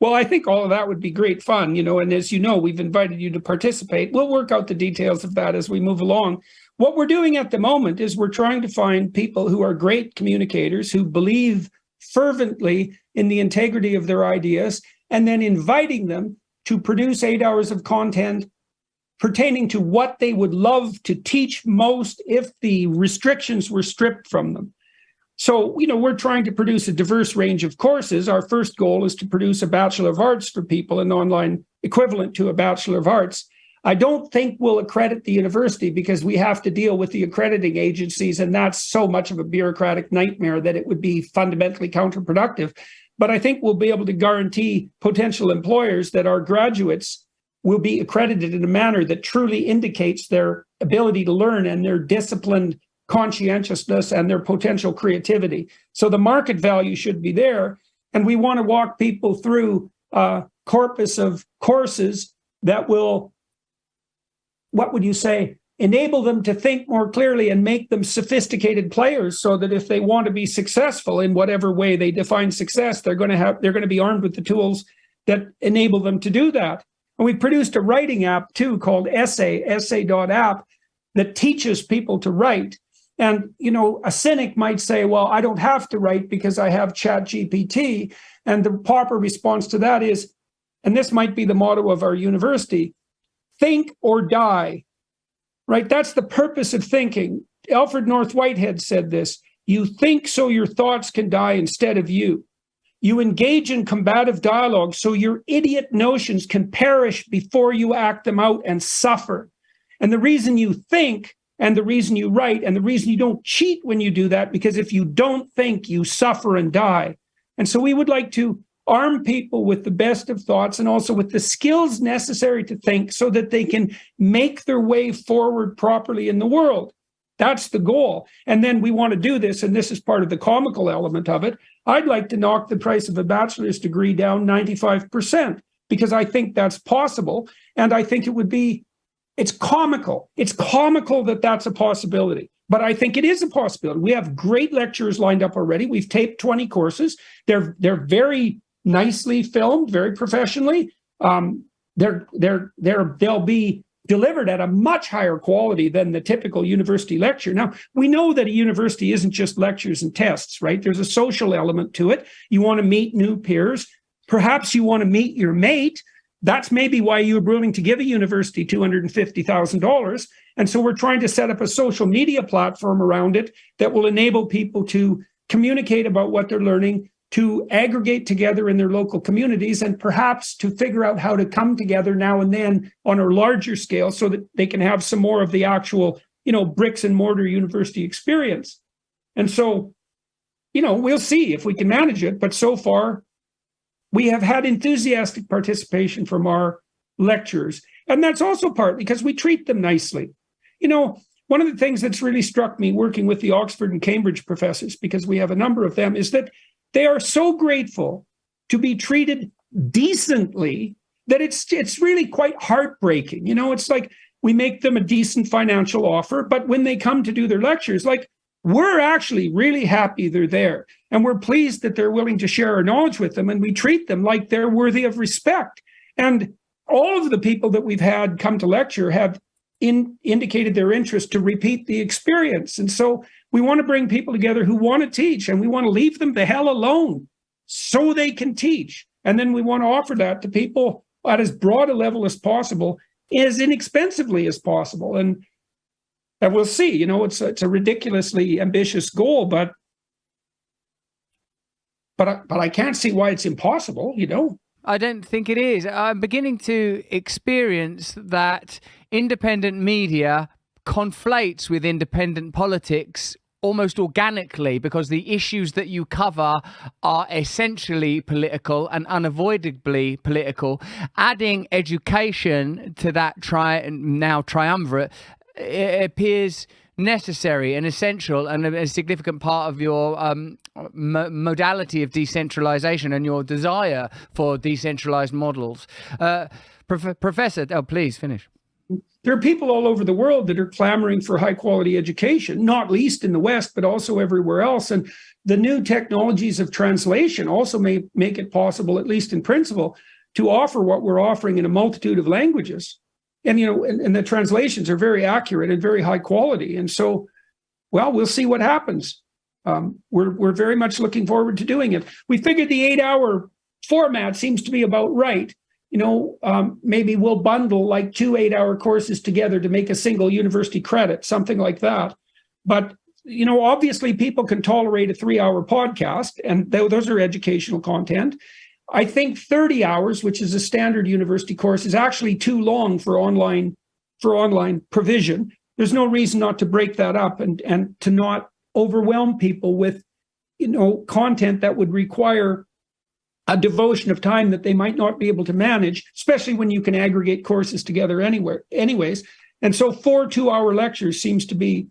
B: Well, I think all of that would be great fun, and as you know, we've invited you to participate. We'll work out the details of that as we move along. What we're doing at the moment is we're trying to find people who are great communicators, who believe fervently in the integrity of their ideas, and then inviting them to produce 8 hours of content pertaining to what they would love to teach most if the restrictions were stripped from them. So, we're trying to produce a diverse range of courses. Our first goal is to produce a Bachelor of Arts for people, an online equivalent to a Bachelor of Arts. I don't think we'll accredit the university because we have to deal with the accrediting agencies, and that's so much of a bureaucratic nightmare that it would be fundamentally counterproductive. But I think we'll be able to guarantee potential employers that our graduates will be accredited in a manner that truly indicates their ability to learn and their disciplined conscientiousness and their potential creativity. So the market value should be there. And we want to walk people through a corpus of courses that will, what would you say, enable them to think more clearly and make them sophisticated players, so that if they want to be successful in whatever way they define success, they're going to be armed with the tools that enable them to do that. And we produced a writing app too called essay.app, that teaches people to write. And, a cynic might say, well, I don't have to write because I have ChatGPT. And the proper response to that is, and this might be the motto of our university, think or die, right? That's the purpose of thinking. Alfred North Whitehead said this: you think so your thoughts can die instead of you. You engage in combative dialogue so your idiot notions can perish before you act them out and suffer. And the reason you think, and the reason you write, and the reason you don't cheat when you do that, because if you don't think, you suffer and die. And so we would like to arm people with the best of thoughts and also with the skills necessary to think, so that they can make their way forward properly in the world. That's the goal. And then we want to do this, and this is part of the comical element of it. I'd like to knock the price of a bachelor's degree down 95%, because I think that's possible. And I think it's comical. It's comical that that's a possibility, but I think it is a possibility. We have great lecturers lined up already. We've taped 20 courses. They're very nicely filmed, very professionally. They'll be delivered at a much higher quality than the typical university lecture. Now, we know that a university isn't just lectures and tests, right? There's a social element to it. You want to meet new peers. Perhaps you want to meet your mate. That's maybe why you were willing to give a university $250,000. And so we're trying to set up a social media platform around it that will enable people to communicate about what they're learning, to aggregate together in their local communities, and perhaps to figure out how to come together now and then on a larger scale so that they can have some more of the actual, bricks and mortar university experience. And so, we'll see if we can manage it. But so far, we have had enthusiastic participation from our lecturers. And that's also partly because we treat them nicely. One of the things that's really struck me working with the Oxford and Cambridge professors, because we have a number of them, is that they are so grateful to be treated decently that it's really quite heartbreaking. It's like we make them a decent financial offer, but when they come to do their lectures, we're actually really happy they're there. And we're pleased that they're willing to share our knowledge with them, and we treat them like they're worthy of respect. And all of the people that we've had come to lecture have indicated their interest to repeat the experience. And so we want to bring people together who want to teach, and we want to leave them the hell alone so they can teach. And then we want to offer that to people at as broad a level as possible, as inexpensively as possible. And we'll see. It's a ridiculously ambitious goal, but I can't see why it's impossible.
A: I don't think it is. I'm beginning to experience that independent media conflates with independent politics almost organically, because the issues that you cover are essentially political and unavoidably political. Adding education to that now triumvirate, it appears necessary and essential and a significant part of your modality of decentralization and your desire for decentralized models. Professor, please finish.
B: There are people all over the world that are clamoring for high quality education, not least in the West, but also everywhere else. And the new technologies of translation also may make it possible, at least in principle, to offer what we're offering in a multitude of languages. And, and the translations are very accurate and very high quality. And so, we'll see what happens. We're very much looking forward to doing it. We figured the 8-hour format seems to be about right. maybe we'll bundle like 2 8-hour courses together to make a single university credit, something like that. But, obviously people can tolerate a 3-hour podcast, and those are educational content. I think 30 hours, which is a standard university course, is actually too long for online provision. There's no reason not to break that up and to not overwhelm people with, content that would require a devotion of time that they might not be able to manage, especially when you can aggregate courses together anyways. And so 4 2-hour lectures seems to be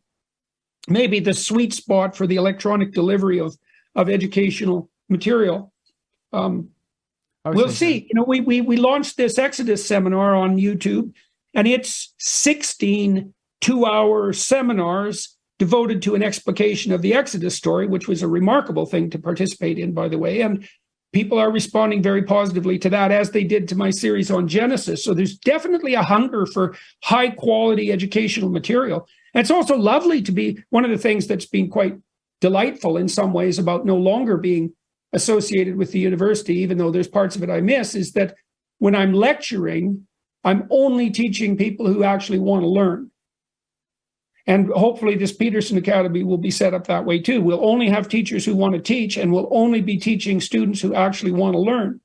B: maybe the sweet spot for the electronic delivery of educational material. We'll see. We launched this Exodus seminar on YouTube, and it's 16 2-hour seminars devoted to an explication of the Exodus story, which was a remarkable thing to participate in, by the way. And people are responding very positively to that, as they did to my series on Genesis. So there's definitely a hunger for high quality educational material. And it's also lovely to be one of the things that's been quite delightful in some ways about no longer being associated with the university, even though there's parts of it I miss, is that when I'm lecturing, I'm only teaching people who actually want to learn. And hopefully this Peterson Academy will be set up that way too. We'll only have teachers who want to teach, and we'll only be teaching students who actually want to learn.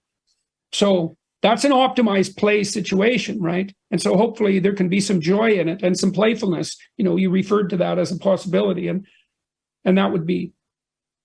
B: So that's an optimized play situation, right? And so hopefully there can be some joy in it and some playfulness. You referred to that as a possibility, and that would be,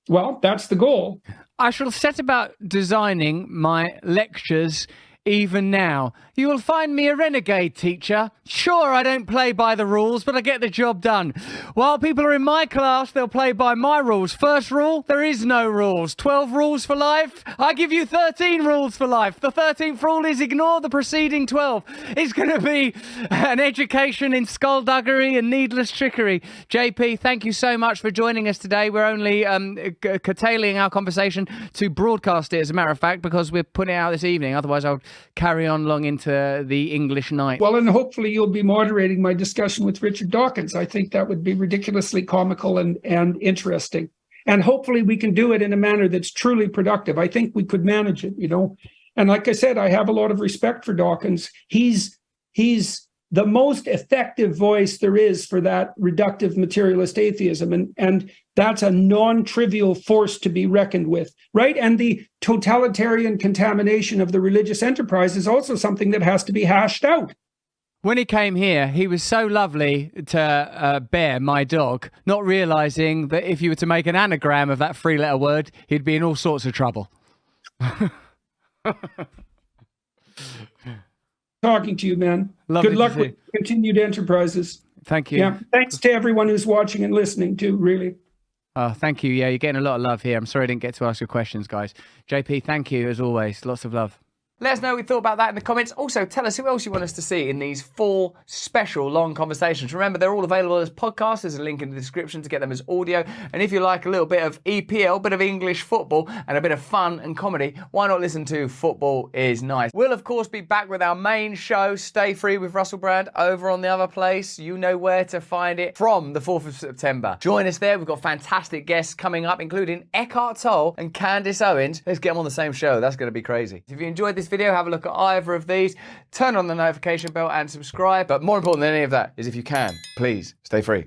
B: well, that's the goal.
A: I shall set about designing my lectures even now. You will find me a renegade teacher. Sure, I don't play by the rules, but I get the job done. While people are in my class, they'll play by my rules. First rule, there is no rules. 12 rules for life. I give you 13 rules for life. The 13th rule is ignore the preceding 12. It's going to be an education in skullduggery and needless trickery. JP, thank you so much for joining us today. We're only curtailing our conversation to broadcast it, as a matter of fact, because we're putting it out this evening. Otherwise, I would carry on long into the English night.
B: Well, and hopefully you'll be moderating my discussion with Richard Dawkins. I think that would be ridiculously comical and interesting. And hopefully we can do it in a manner that's truly productive. I think we could manage it, And like I said, I have a lot of respect for Dawkins. He's the most effective voice there is for that reductive materialist atheism. And that's a non-trivial force to be reckoned with, right? And the totalitarian contamination of the religious enterprise is also something that has to be hashed out.
A: When he came here, he was so lovely to Bear, my dog, not realizing that if you were to make an anagram of that 3-letter word, he'd be in all sorts of trouble.
B: Talking to you, man.
A: Lovely.
B: Good luck with continued enterprises.
A: Thank you.
B: Yeah. Thanks to everyone who's watching and listening too, really.
A: Oh, thank you. Yeah, you're getting a lot of love here. I'm sorry I didn't get to ask your questions, guys. JP, thank you as always. Lots of love. Let us know what you thought about that in the comments. Also, tell us who else you want us to see in these 4 special long conversations. Remember, they're all available as podcasts. There's a link in the description to get them as audio. And if you like a little bit of EPL, a bit of English football, and a bit of fun and comedy, why not listen to Football is Nice? We'll, of course, be back with our main show, Stay Free with Russell Brand, over on the other place. You know where to find it, from the 4th of September. Join us there. We've got fantastic guests coming up, including Eckhart Tolle and Candice Owens. Let's get them on the same show. That's going to be crazy. If you enjoyed this video, have a look at either of these, turn on the notification bell and subscribe. But more important than any of that is, if you can, please stay free.